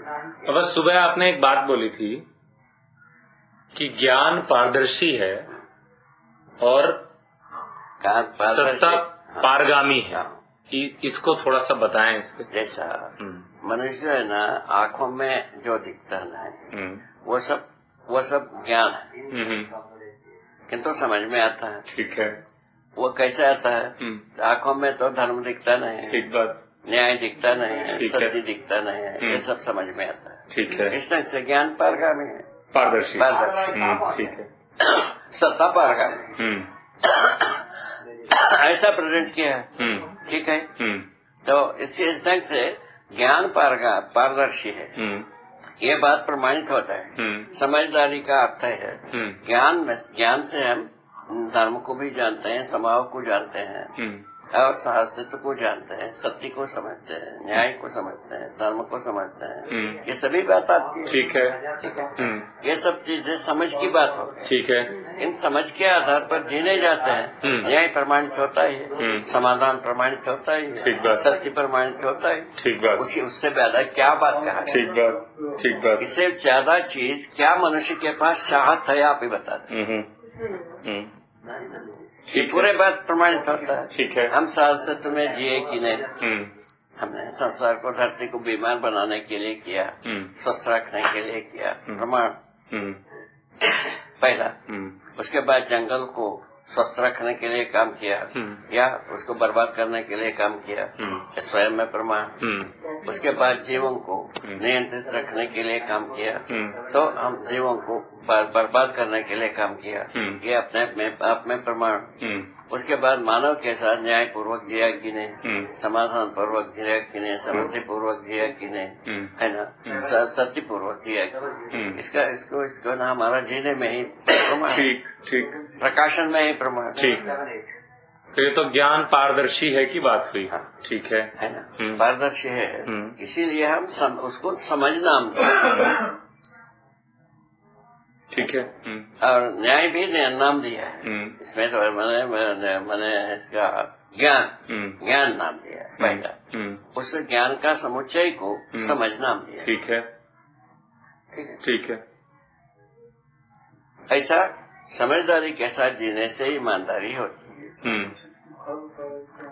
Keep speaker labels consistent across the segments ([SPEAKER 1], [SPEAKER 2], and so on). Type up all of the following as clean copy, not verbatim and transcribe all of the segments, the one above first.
[SPEAKER 1] अब सुबह आपने एक बात बोली थी कि ज्ञान पारदर्शी है और सत्ता पारगामी है। इसको थोड़ा सा बताएं इसके।
[SPEAKER 2] जैसा मनुष्य है ना, आंखों में जो दिखता है ना, वो सब ज्ञान है, किंतु समझ में आता है।
[SPEAKER 1] ठीक है।
[SPEAKER 2] वो कैसे आता है? आंखों में तो धर्म दिखता नहीं है,
[SPEAKER 1] ठीक बात,
[SPEAKER 2] न्याय दिखता नहीं है, सत्य दिखता नहीं है, ये सब समझ में आता है।
[SPEAKER 1] ठीक है।
[SPEAKER 2] इस ढंग से ज्ञान पारगामी है,
[SPEAKER 1] पारदर्शी।
[SPEAKER 2] पारदर्शी।
[SPEAKER 1] ठीक है।
[SPEAKER 2] सत्ता पारगामी ऐसा प्रेजेंट किया है। ठीक है। तो इसी ढंग से ज्ञान पारदर्शी है, ये बात प्रमाणित होता है। समझदारी का अर्थ है ज्ञान से हम धर्म को भी जानते हैं, स्वभाव को जानते हैं और अस्तित्व को जानते हैं, सत्य को समझते हैं, न्याय को समझते हैं, धर्म को समझते हैं। ये सभी बात आती है।
[SPEAKER 1] ठीक है।
[SPEAKER 2] ठीक है। ये सब चीजें समझ की बात हो गई।
[SPEAKER 1] ठीक है।
[SPEAKER 2] इन समझ के आधार पर जीने जाते हैं। न्याय प्रमाणित होता है, समाधान प्रमाणित होता है, सत्य प्रमाणित होता है।
[SPEAKER 1] ठीक बात।
[SPEAKER 2] उससे ज्यादा क्या बात कहा?
[SPEAKER 1] ठीक बात, ठीक बात।
[SPEAKER 2] इससे ज्यादा चीज क्या मनुष्य के पास चाहत है, आप ही बता दें। पूरे बात प्रमाणित होता है।
[SPEAKER 1] ठीक है। हम
[SPEAKER 2] शास्त्र में जिए कि नहीं, हमने संसार को, धरती को बीमार बनाने के लिए किया, स्वस्थ रखने के लिए किया, प्रमाण पहला। उसके बाद जंगल को स्वस्थ रखने के लिए काम किया या उसको बर्बाद करने के लिए काम किया, स्वयं में प्रमाण। उसके बाद जीवों को नियंत्रित रखने के लिए काम किया, तो हम जीवों को बर्बाद करने के लिए काम किया, ये अपने आप में प्रमाण। उसके बाद मानव के साथ न्याय पूर्वक जिया कि नहीं, समाधान पूर्वक जिया कि नहीं, समृद्धि पूर्वक जिया कि नहीं, है ना, सत्य पूर्वक जिया कि नहीं। इसको ना हमारा जीने में ही प्रमाण। ठीक ठीक। प्रकाशन में ही प्रमाण।
[SPEAKER 1] ठीक। तो ये तो ज्ञान पारदर्शी है की बात हुई। हाँ। ठीक है
[SPEAKER 2] ना, पारदर्शी है, इसीलिए हम उसको समझना
[SPEAKER 1] ठीक है।
[SPEAKER 2] और न्याय भी नाम दिया है इसमें, तो मैंने इसका ज्ञान नाम दिया है पहला। उस ज्ञान का समुच्चय को समझ नाम दिया।
[SPEAKER 1] ठीक है। ठीक है।
[SPEAKER 2] ऐसा समझदारी के साथ जीने से ईमानदारी होती है।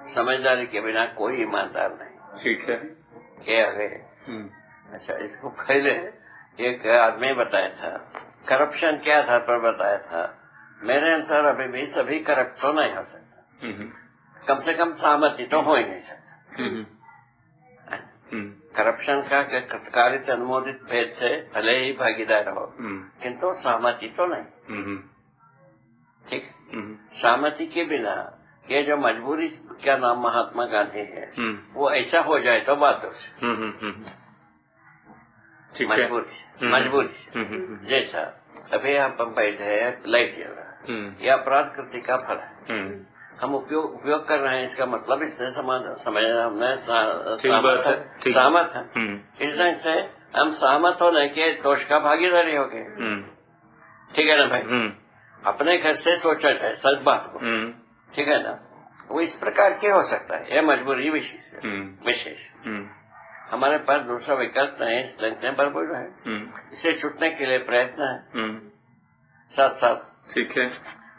[SPEAKER 2] समझदारी के बिना कोई ईमानदार नहीं।
[SPEAKER 1] ठीक है।
[SPEAKER 2] ये आगे। अच्छा, इसको पहले एक आदमी बताया था, करप्शन के आधार पर बताया था। मेरे अनुसार अभी भी सभी करप्ट तो नहीं हो सकता, कम से कम सहमति तो हो ही नहीं सकता। करप्शन का कारित अनुमोदित भेद से भले ही भागीदार हो, किंतु सहमति तो नहीं। ठीक। सहमति के बिना ये जो मजबूरी क्या नाम महात्मा गांधी है, वो ऐसा हो जाए तो बात दोष। मजबूरी से जैसा अभी हम बैठे हैं, लाइट जल रहा है, यह अपराध कृति का फल है। हम उपयोग कर रहे हैं, इसका मतलब इससे समझ सहमत है। इस ढंग से हम सहमत होने के दोष का भागीदारी हो गए। ठीक है ना भाई? अपने घर से सोचा जाए सच बात को, ठीक है ना, वो इस प्रकार के हो सकता है। यह मजबूरी विशेष हमारे पास दूसरा विकल्प नहीं, इस ढंग से भरपूर है। इससे छूटने के लिए प्रयत्न है साथ साथ।
[SPEAKER 1] ठीक है।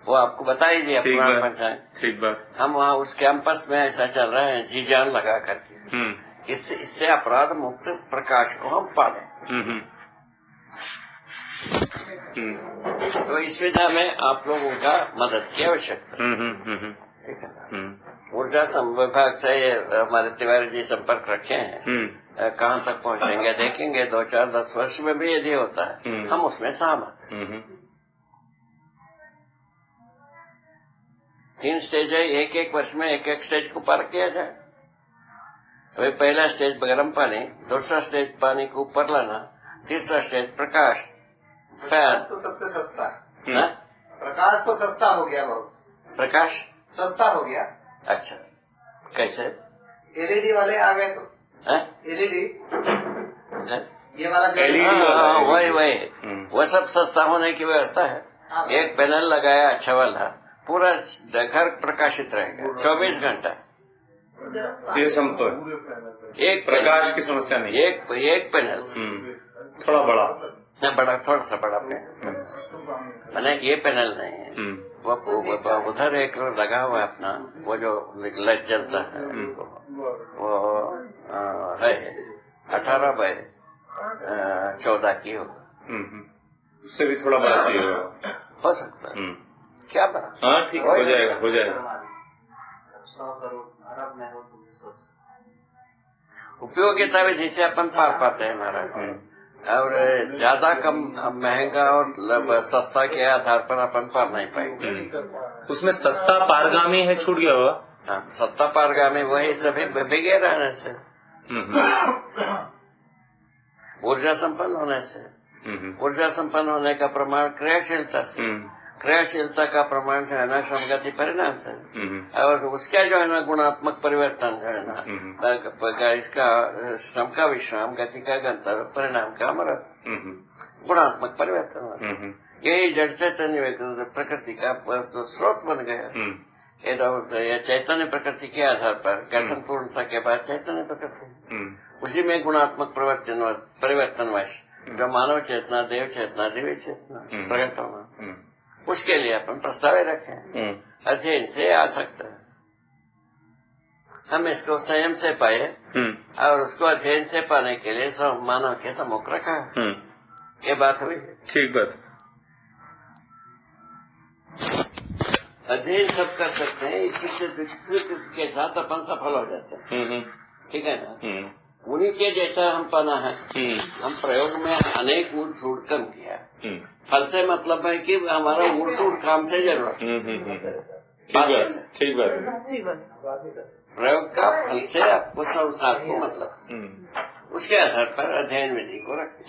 [SPEAKER 2] वो आपको बता ही दिया पुराण पंचायत।
[SPEAKER 1] ठीक बात।
[SPEAKER 2] हम वहाँ उस कैंपस में ऐसा चल रहे हैं, जी जान लगा करके। इससे अपराध मुक्त प्रकाश को हम पालें। तो इस विधा में आप लोगों का मदद की आवश्यकता है। ठीक है। ऊर्जा विभाग से हमारे तिवारी जी संपर्क रखे हैं, कहाँ तक पहुँचेंगे देखेंगे। 2-4-10 वर्ष में भी यदि होता है, हम उसमें सहमत हैं। 3 स्टेज है, एक वर्ष में एक स्टेज को पार किया जाए। अभी पहला स्टेज गर्म पानी, दूसरा स्टेज पानी को ऊपर लाना, तीसरा स्टेज प्रकाश।
[SPEAKER 3] प्रकाश तो सबसे सस्ता है। प्रकाश तो सस्ता हो गया, बहुत
[SPEAKER 2] प्रकाश
[SPEAKER 3] सस्ता हो गया।
[SPEAKER 2] अच्छा, कैसे?
[SPEAKER 3] एलईडी वाले आ गए तो। एलईडी ये वाला
[SPEAKER 2] वही वो सब सस्ता होने की व्यवस्था है। एक पैनल लगाया अच्छा वाला, पूरा घर प्रकाशित रहेगा 24 घंटा।
[SPEAKER 1] ये संपर्क
[SPEAKER 2] एक
[SPEAKER 1] प्रकाश की समस्या नहीं,
[SPEAKER 2] एक पैनल से
[SPEAKER 1] थोड़ा बड़ा,
[SPEAKER 2] बड़ा, थोड़ा सा बड़ा पैनल, मैंने ये पैनल नहीं है। वो उधर एक लगा हुआ है अपना, वो जो लाइट जलता है वो है 18x14 की हो,
[SPEAKER 1] उससे भी थोड़ा बड़ा चाहिए
[SPEAKER 2] हो सकता है। क्या बड़ा?
[SPEAKER 1] हाँ ठीक, हो जाएगा, हो जाएगा।
[SPEAKER 3] 100 करोड़ अरब में हो।
[SPEAKER 2] उपयोगिता विधि से अपन पार पाते हैं महाराज, और ज्यादा कम महंगा और सस्ता के आधार पर अपन पार नहीं पाएंगे।
[SPEAKER 1] उसमें सत्ता पारगामी है, छूट गया होगा।
[SPEAKER 2] हाँ, सत्ता पारगामी वही सभी बिगे रहने से, ऊर्जा संपन्न होने से, ऊर्जा संपन्न होने का प्रमाण क्रियाशीलता से, क्रियाशीलता का प्रमाण जो है ना श्रमगति परिणाम से, और उसका जो है ना गुणात्मक परिवर्तन जो है ना इसका श्रम का विश्राम, गति का गंतव्य, परिणाम का अमृत, गुणात्मक परिवर्तन। यही जड़ चैतन्य प्रकृति का स्रोत बन गया। ये चैतन्य प्रकृति के आधार पर गठन पूर्णता के बाद चैतन्य प्रकृति, उसी में गुणात्मक परिवर्तनवश जो मानव चेतना, देव चेतना, दिव्य चेतना प्रकट होना, उसके लिए अपन प्रस्ताव रखें, अध्ययन से आ सकता है। हम इसको संयम से पाए और उसको अध्ययन से पाने के लिए मानव के सम्मुख रखा। ये बात हुई,
[SPEAKER 1] ठीक बात।
[SPEAKER 2] अध्ययन सब कर सकते हैं, इसी के साथ अपन सफल हो जाते हैं। ठीक है ना? उन्हीं के जैसा हम पाना है। हम प्रयोग में अनेक ऊट सूट कम किया, फल से मतलब है कि हमारा ऊट सूट काम से जरूरत।
[SPEAKER 1] ठीक बात।
[SPEAKER 2] प्रयोग का फल से आपको संसार को मतलब, उसके आधार पर अध्ययन विधि को रखें।